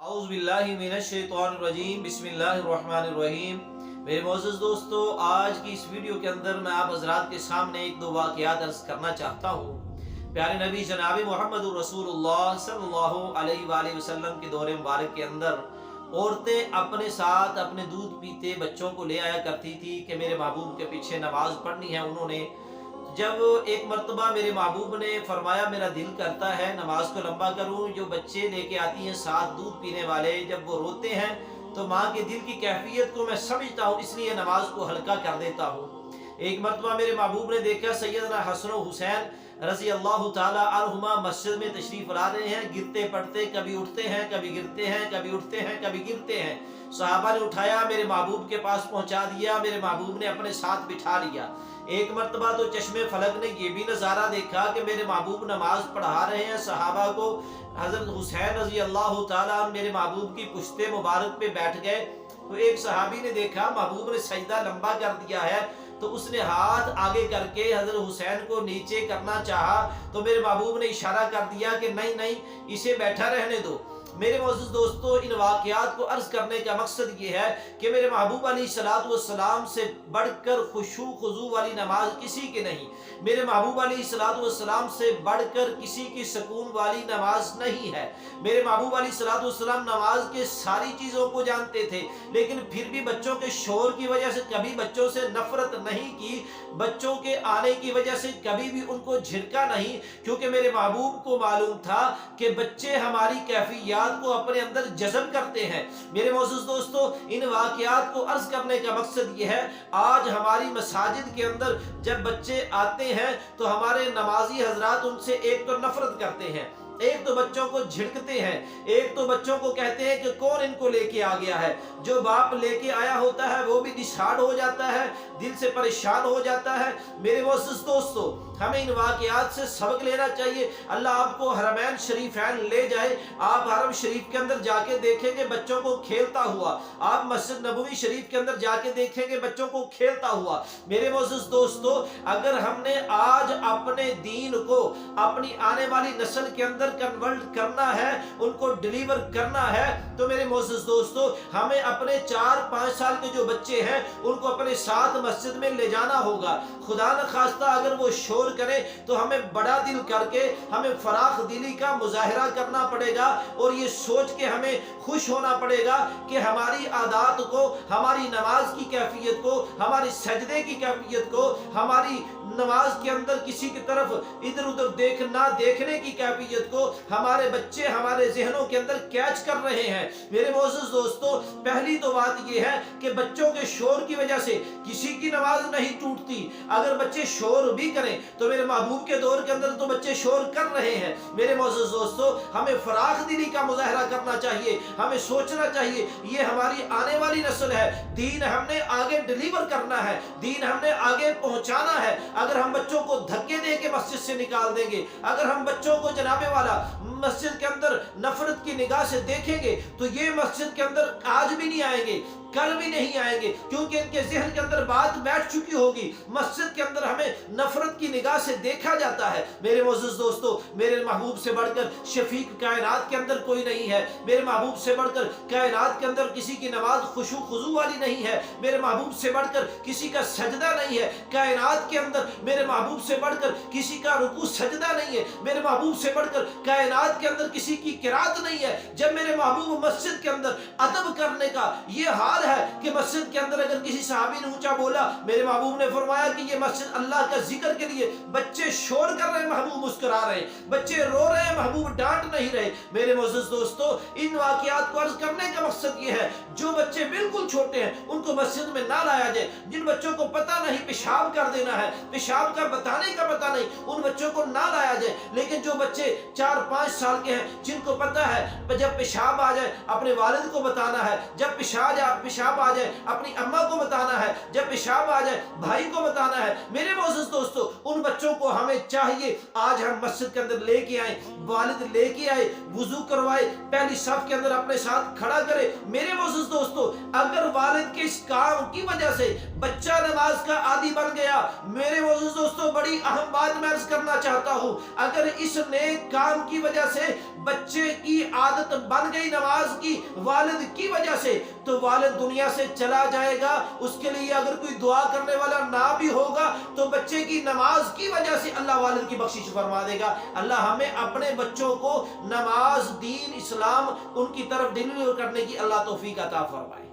औज़ु बिल्लाहि मिनश्शैतानिर्रजीम बिस्मिल्लाहिर्रहमानिर्रहीम। मेरे मोअज़्ज़ज़ दोस्तों, आज की इस वीडियो के अंदर मैं आप हज़रात के सामने एक दो वाक़यात अर्ज़ करना चाहता हूँ। प्यारे नबी जनाब मुहम्मदुर रसूलुल्लाह सल्लल्लाहु अलैहि वसल्लम के दौरे मुबारक के अंदर औरतें अपने साथ अपने दूध पीते बच्चों को ले आया करती थी कि मेरे महबूब के पीछे नमाज पढ़नी है। उन्होंने जब एक मर्तबा मेरे महबूब ने फरमाया मेरा दिल करता है नमाज को लंबा करूं, जो बच्चे लेके आती हैं साथ दूध पीने वाले, जब वो रोते हैं तो माँ के दिल की कैफियत को मैं समझता हूँ, इसलिए नमाज को हल्का कर देता हूँ। एक मर्तबा मेरे महबूब ने देखा सैयदना हसन हुसैन रज़ी अल्लाह ताला अन्हुमा मस्जिद में तशरीफ ला रहे हैं, गिरते पड़ते, कभी उठते हैं, कभी गिरते हैं, कभी उठते हैं, कभी गिरते हैं। सहाबा ने उठाया, मेरे महबूब के पास पहुंचा दिया, मेरे महबूब ने अपने साथ बिठा लिया। एक मर्तबा तो चश्मे फलक ने ये भी नज़ारा देखा कि मेरे महबूब नमाज पढ़ा रहे हैं सहाबा को। हज़रत हुसैन रज़ी अल्लाह ताला मेरे महबूब की पुश्ते मुबारक पे बैठ गए तो एक सहाबी ने देखा महबूब ने सजदा लंबा कर दिया है, तो उसने हाथ आगे करके हज़रत हुसैन को नीचे करना चाहा, तो मेरे महबूब ने इशारा कर दिया कि नहीं नहीं, इसे बैठा रहने दो। मेरे मोअज़्ज़ज़ दोस्तों, इन वाक़यात को अर्ज़ करने का मकसद ये है कि मेरे महबूब अलैहिस्सलातु वस्सलाम से बढ़कर खुशू खुजू वाली नमाज किसी के नहीं, मेरे महबूब अलैहिस्सलातु वस्सलाम से बढ़कर किसी की सुकून वाली नमाज नहीं है। मेरे महबूब अलैहिस्सलातु वस्सलाम नमाज के सारी चीज़ों को जानते थे, लेकिन फिर भी बच्चों के शोर की वजह से कभी बच्चों से नफरत नहीं की, बच्चों के आने की वजह से कभी भी उनको झिड़का नहीं, क्योंकि मेरे महबूब को मालूम था कि बच्चे हमारी कैफियत को अपने अंदर जज़ब करते हैं। मेरे मोअज़्ज़ज़ दोस्तों, इन वाक़यात को अर्ज करने का मकसद ये है, आज हमारी मसाजिद के अंदर जब बच्चे आते हैं तो हमारे नमाजी हजरात उनसे एक तो नफरत करते हैं, एक तो बच्चों को झिड़कते हैं, एक तो बच्चों को कहते हैं कि कौन इनको लेके आ गया है। जो बाप लेके आया होता है वो भी डिसहार्ड हो जाता है, दिल से परेशान हो जाता है। मेरे मोअज़्ज़ज़ दोस्तों, हमें इन वाक़यात से सबक लेना चाहिए। अल्लाह आपको हरमैन शरीफैन ले जाए, आप हरम शरीफ के अंदर जाके देखेंगे बच्चों को खेलता हुआ, आप मस्जिद नबवी शरीफ के अंदर जाके देखेंगे बच्चों को खेलता हुआ। मेरे मोअज़्ज़ज़ दोस्तों, अगर हमने आज अपने दीन को अपनी आने वाली नस्ल के अंदर कन्वर्ट करना है, उनको डिलीवर करना है, तो मेरे मोअज़्ज़ज़ दोस्तों, हमें अपने 4-5 साल के जो बच्चे हैं उनको अपने साथ मस्जिद में ले जाना होगा। खुदा न खास्ता अगर वो शोर करे तो हमें बड़ा दिल करके हमें फराख दिली का मुजाहिरा करना पड़ेगा और ये सोच के हमें खुश होना पड़ेगा कि हमारी आदात को, हमारी नमाज की कैफियत को, हमारी सजदे की कैफियत को, हमारी नमाज के अंदर किसी की तरफ इधर उधर देखने की कैफियत को हमारे बच्चे हमारे जहनों के अंदर कैच कर रहे हैं। मेरे मोअज़्ज़ज़ दोस्तों, पहली तो बात यह है कि बच्चों के शोर की वजह से किसी की नमाज नहीं टूटती। अगर बच्चे शोर भी करें तो मेरे महबूब के दौर के अंदर तो बच्चे शोर कर रहे हैं। मेरे मोअज़्ज़ज़ दोस्तों, हमें फराख दिली का मुजाहिरा करना चाहिए, हमें सोचना चाहिए ये हमारी आने वाली नस्ल है, दीन हमने आगे डिलीवर करना है, दीन हमने आगे पहुंचाना है। अगर हम बच्चों को धक्के दे के मस्जिद से निकाल देंगे, अगर हम बच्चों को जनाबे वाला मस्जिद के अंदर नफरत की निगाह से देखेंगे तो ये मस्जिद के अंदर आज भी नहीं आएंगे, कल भी नहीं आएंगे, क्योंकि इनके ज़हन के अंदर बात बैठ चुकी होगी। मस्जिद के अंदर हमें नफरत की निगाह से देखा जाता है। मेरे मोअज़्ज़ज़ दोस्तों, मेरे महबूब से बढ़कर शफीक कायनात के अंदर कोई नहीं है, मेरे महबूब से बढ़कर कायनात के अंदर किसी की नमाज खुशू खुजू वाली नहीं है, मेरे महबूब से बढ़कर किसी का सजदा नहीं है, कायनात के अंदर मेरे महबूब से बढ़कर किसी का रुकू सजदा नहीं है, मेरे महबूब से बढ़कर कायनात के अंदर किसी की किरात नहीं है। जब मेरे महबूब मस्जिद के अंदर अदब करने का ये हाल है कि मस्जिद के अंदर अगर किसी सहाबी ने ऊंचा बोला, मेरे महबूब ने फरमाया कि ये मस्जिद अल्लाह का जिक्र के लिए, बच्चे शोर कर रहे हैं, महबूब मुस्कुरा रहे हैं, बच्चे रो रहे हैं, महबूब डांट नहीं रहे। मेरे मोअज़्ज़ज़ दोस्तों, इन वाक़यात को अर्ज करने का मकसद ये है, जो बच्चे बिल्कुल छोटे हैं उनको मस्जिद में ना लाया जाए। जिन बच्चों को पता नहीं पेशाब कर देना है, पेशाब का बताने का पता नहीं, उन बच्चों को ना लाया जाए। लेकिन जो बच्चे 4-5 साल के हैं, जिनको पता है जब पेशाब आ जाए अपने वालिद को बताना है, जब पेशाब पेशाब आ जाए अपनी अम्मा को बताना है, जब पेशाब आ जाए भाई को बताना है। मेरे मोअज़्ज़िज़ दोस्तों, उन बच्चों को हमें चाहिए आज हम मस्जिद के अंदर लेके आए, वालिद लेके आए, वुजू करवाए, पहली सफ के अंदर अपने साथ खड़ा करे। मेरे मोअज़्ज़िज़ दोस्तों, अगर वालिद के इस काम की वजह से बच्चा नमाज का आदी बन गया, मेरे मोअज़्ज़िज़ दोस्तों बड़ी अहम बात मैं अर्ज़ करना चाहता हूँ, अगर इस नेक काम की वजह से बच्चे की आदत बन गई नमाज की वालिद की वजह से, तो वालिद दुनिया से चला जाएगा। उसके लिए अगर कोई दुआ करने वाला ना भी होगा तो बच्चे की नमाज की वजह से अल्लाह वालिद की बख्शिश फरमा देगा। अल्लाह हमें अपने बच्चों को नमाज, दीन, इस्लाम उनकी तरफ दिल करने की अल्लाह तौफीक अता फरमाए।